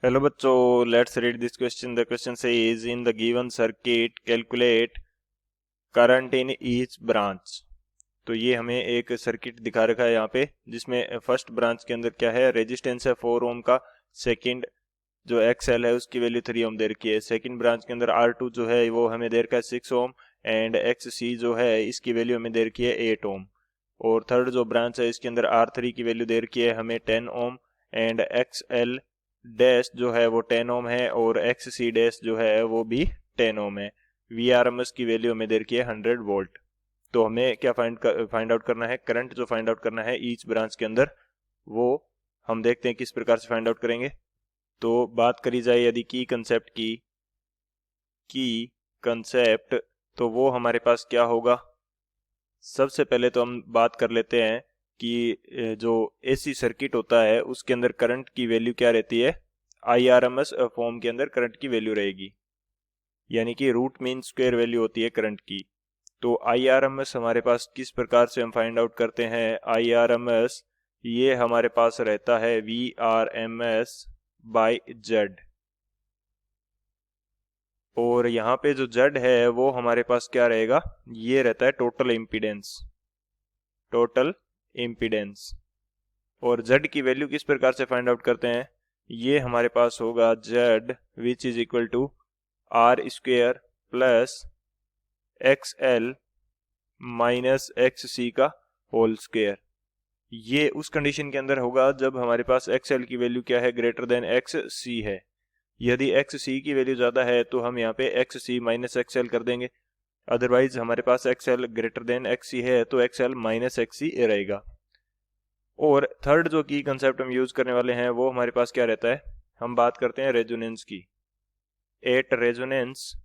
Hello बच्चों, let's read this question. The question says in the given circuit calculate current in each branch. तो ये हमें एक circuit दिखा रखा है यहाँ पे, जिसमें फर्स्ट ब्रांच के अंदर क्या है, रेजिस्टेंस है 4 ओम का। सेकंड जो एक्सएल है उसकी वैल्यू 3 ओम दे रखी है। सेकंड ब्रांच के अंदर R2 जो है वो हमें दे रखा है 6 ओम, एंड XC जो है इसकी वैल्यू हमें दे रखी है 8 ओम। और थर्ड जो ब्रांच है इसके अंदर R3 की वैल्यू दे रखी है हमें 10 ओम, एंड XL डैश जो है वो 10 ओम है, और XC डैश जो है वो भी 10 ओम है। VRMS की वैल्यू हमें दे रखी है 100 वोल्ट। तो हमें क्या फाइंड आउट करना है, करंट जो फाइंड आउट करना है ईच ब्रांच के अंदर, वो हम देखते हैं किस प्रकार से फाइंड आउट करेंगे। तो बात करी जाए यदि की कंसेप्ट, तो वो हमारे पास क्या होगा। सबसे पहले तो हम बात कर लेते हैं कि जो एसी सर्किट होता है उसके अंदर करंट की वैल्यू क्या रहती है। IRMS फॉर्म के अंदर करंट की वैल्यू रहेगी, यानी कि रूट मीन स्क्वायर वैल्यू होती है करंट की। तो IRMS हमारे पास किस प्रकार से हम फाइंड आउट करते हैं। IRMS ये हमारे पास रहता है VRMS बाय जेड, और यहाँ पे जो जेड है वो हमारे पास क्या रहेगा, ये रहता है टोटल इम्पीडेंस। Total impedance. और जेड की वैल्यू किस प्रकार से फाइंड आउट करते हैं, ये हमारे पास होगा Z which is equal to R square plus XL minus XC का होल स्क्वेयर। ये उस कंडीशन के अंदर होगा जब हमारे पास XL की वैल्यू क्या है, ग्रेटर देन XC है। यदि XC की वैल्यू ज्यादा है तो हम यहाँ पे XC माइनस XL कर देंगे। अदरवाइज हमारे पास XL ग्रेटर देन XC है तो XL माइनस XC रहेगा। और थर्ड जो की कंसेप्ट हम यूज करने वाले हैं वो हमारे पास क्या रहता है, हम बात करते हैं रेजोनेंस की। एट रेजोनेंस,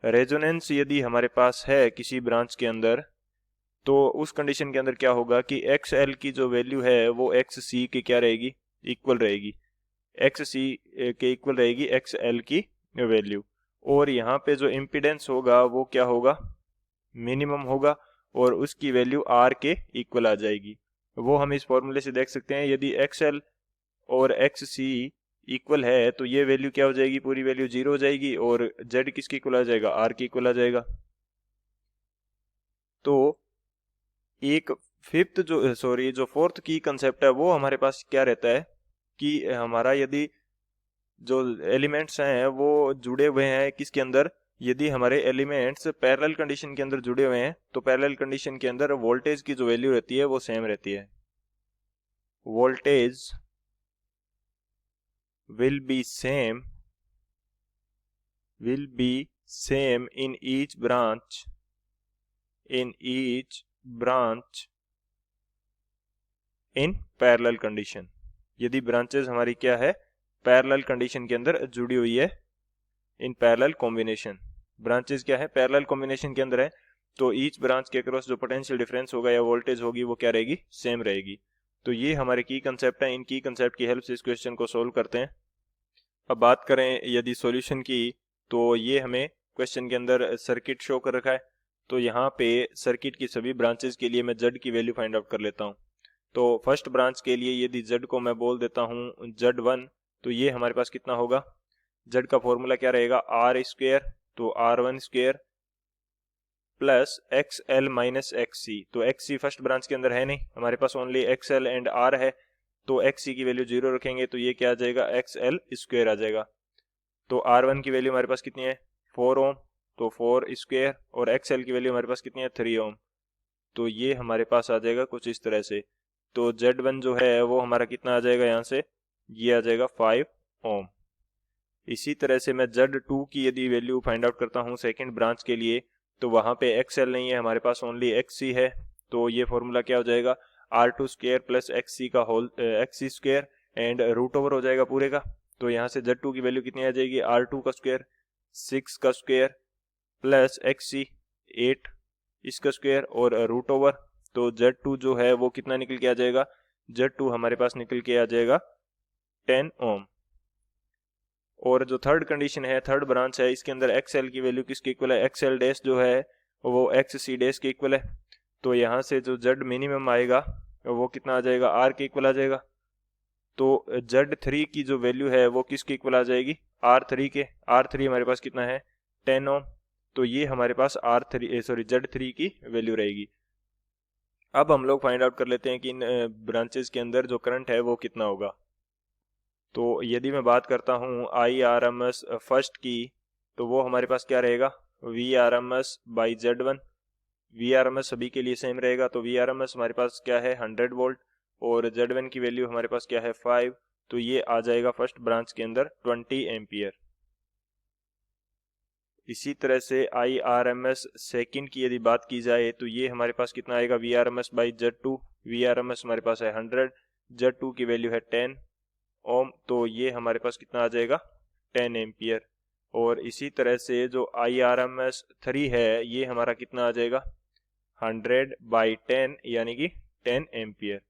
रेजोनेंस यदि हमारे पास है किसी ब्रांच के अंदर, तो उस कंडीशन के अंदर क्या होगा कि XL की जो वैल्यू है वो XC के क्या रहेगी, इक्वल रहेगी। XC के इक्वल रहेगी XL की वैल्यू। और यहाँ पे जो इम्पीडेंस होगा वो क्या होगा, मिनिमम होगा, और उसकी वैल्यू R के इक्वल आ जाएगी। वो हम इस फॉर्मूले से देख सकते हैं। यदि XL और XC इक्वल है तो ये वैल्यू क्या हो जाएगी, पूरी वैल्यू 0 हो जाएगी, और Z किसकी इक्वल आ जाएगा, R की इक्वल आ जाएगा। तो एक फिफ्थ जो सॉरी जो फोर्थ की कंसेप्ट है वो हमारे पास क्या रहता है कि हमारा यदि जो एलिमेंट्स हैं वो जुड़े हुए हैं किसके अंदर, यदि हमारे एलिमेंट्स पैरेलल कंडीशन के अंदर जुड़े हुए हैं तो पैरेलल कंडीशन के अंदर वोल्टेज की जो वैल्यू रहती है वो सेम रहती है। Voltage will be same will be same in each branch in parallel condition। यदि ब्रांचेस हमारी क्या है, पैरेलल कंडीशन के अंदर जुड़ी हुई है, इन पैरेलल कॉम्बिनेशन। ब्रांचेस क्या है, पैरेलल कॉम्बिनेशन के अंदर है, तो ईच ब्रांच के अक्रॉस जो पोटेंशियल डिफरेंस होगा या वोल्टेज होगी वो क्या रहेगी, सेम रहेगी। तो ये हमारे की कंसेप्ट है। इन की कंसेप्ट की हेल्प से इस क्वेश्चन को सोल्व करते हैं। अब बात करें यदि सॉल्यूशन की, तो ये हमें क्वेश्चन के अंदर सर्किट शो कर रखा है। तो यहाँ पे सर्किट की सभी ब्रांचेस के लिए मैं जेड की वैल्यू फाइंड आउट कर लेता हूँ। तो फर्स्ट ब्रांच के लिए यदि जेड को मैं बोल देता हूँ Z1, तो ये हमारे पास कितना होगा, जेड का फॉर्मूला क्या रहेगा, R स्क्वेयर, तो R1 square plus XL minus XC। तो XC फर्स्ट ब्रांच के अंदर है नहीं, हमारे पास ओनली XL एंड R है, तो XC की वैल्यू 0 रखेंगे तो ये क्या आ जाएगा, XL स्क्वेयर आ जाएगा। तो R1 की वैल्यू हमारे पास कितनी है, 4 ओम, तो 4 स्क्वेयर, और XL की वैल्यू हमारे पास कितनी है, 3 ओम। तो ये हमारे पास आ जाएगा कुछ इस तरह से। तो Z1 जो है वो हमारा कितना आ जाएगा यहाँ से, ये आ जाएगा 5 ओम। इसी तरह से मैं Z2 की यदि वैल्यू फाइंड आउट करता हूँ सेकंड ब्रांच के लिए, तो वहाँ पे XL नहीं है, हमारे पास ओनली XC है। तो ये फॉर्मूला क्या हो जाएगा, R2 स्क्वेयर प्लस XC का whole XC square and root over हो जाएगा पूरे का। तो यहाँ से Z2 की वैल्यू कितनी आ जाएगी, R2 का स्क्वेयर 6 का स्क्वेयर प्लस XC 8 इसका स्क्वेयर और रूट ओवर। तो Z2 जो है वो कितना निकल के आ जाएगा, Z2 हमारे पास निकल के आ जाएगा 10 ओम। और जो थर्ड कंडीशन है, थर्ड ब्रांच है, इसके अंदर XL की वैल्यू किसके इक्वल है, XL डैश जो है वो XC डैश के इक्वल है। तो यहाँ से जो Z मिनिमम आएगा वो कितना आ जाएगा, R के इक्वल आ जाएगा। तो Z3 की जो वैल्यू है वो किसके इक्वल आ जाएगी, R3 के। R3 हमारे पास कितना है 10 ओम, तो ये हमारे पास Z3 की वैल्यू रहेगी। अब हम लोग फाइंड आउट कर लेते हैं कि इन ब्रांचेस के अंदर जो करंट है वो कितना होगा। तो यदि मैं बात करता हूँ IRMS फर्स्ट की, तो वो हमारे पास क्या रहेगा VRMS बाई Z1। VRMS सभी के लिए सेम रहेगा, तो VRMS हमारे पास क्या है 100 वोल्ट और Z1 की वैल्यू हमारे पास क्या है 5, तो ये आ जाएगा फर्स्ट ब्रांच के अंदर 20 एम्पियर। इसी तरह से IRMS सेकंड की यदि बात की जाए तो ये हमारे पास कितना आएगा VRMS बाई Z2। VRMS हमारे पास है 100, Z2 की वैल्यू है 10 ओम, तो ये हमारे पास कितना आ जाएगा 10 एम्पियर। और इसी तरह से जो IRMS 3 है ये हमारा कितना आ जाएगा 100 बाई 10 यानी कि 10 एम्पियर।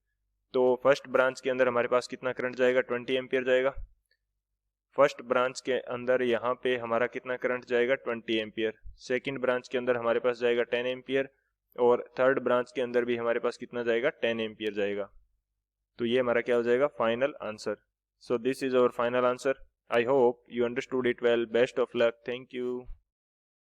तो फर्स्ट ब्रांच के अंदर हमारे पास कितना करंट जाएगा 20 एम्पियर जाएगा। फर्स्ट ब्रांच के अंदर यहाँ पे हमारा कितना करंट जाएगा 20 एम्पियर। सेकंड ब्रांच के अंदर हमारे पास जाएगा 10 एम्पियर और थर्ड ब्रांच के अंदर भी हमारे पास कितना जाएगा 10 एम्पियर जाएगा। तो ये हमारा क्या हो जाएगा final answer. So this is our final answer. I hope you understood it well. Best of luck. Thank you.